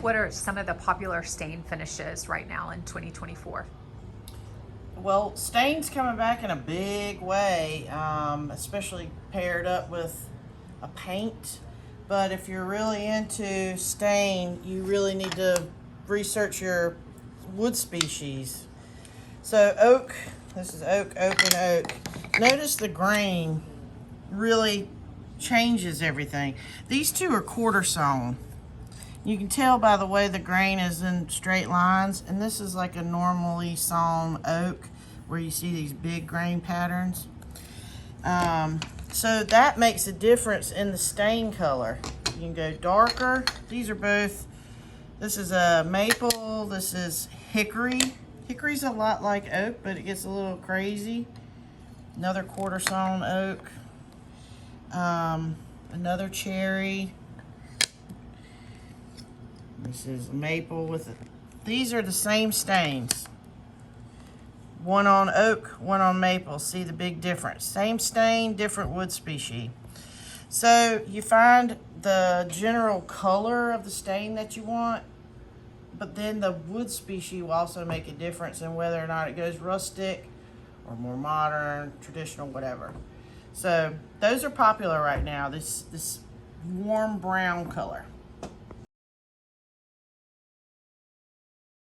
What are some of the popular stain finishes right now in 2024? Well, stain's coming back in a big way, especially paired up with a paint. But if you're really into stain, you really need to research your wood species. So oak, this is oak, and oak. Notice the grain really changes everything. These two are quarter sawn. You can tell by the way the grain is in straight lines, and this is like a normally sawn oak where you see these big grain patterns. So that makes a difference in the stain color. You can go darker. These are both, this is a maple, this is hickory. Hickory's a lot like oak, but it gets a little crazy. Another quarter sawn oak. Another cherry. This is maple with it. These are the same stains. One on oak, one on maple. See the big difference. Same stain, different wood species. So you find the general color of the stain that you want, but then the wood species will also make a difference in whether or not it goes rustic or more modern, traditional, whatever. So those are popular right now, this warm brown color.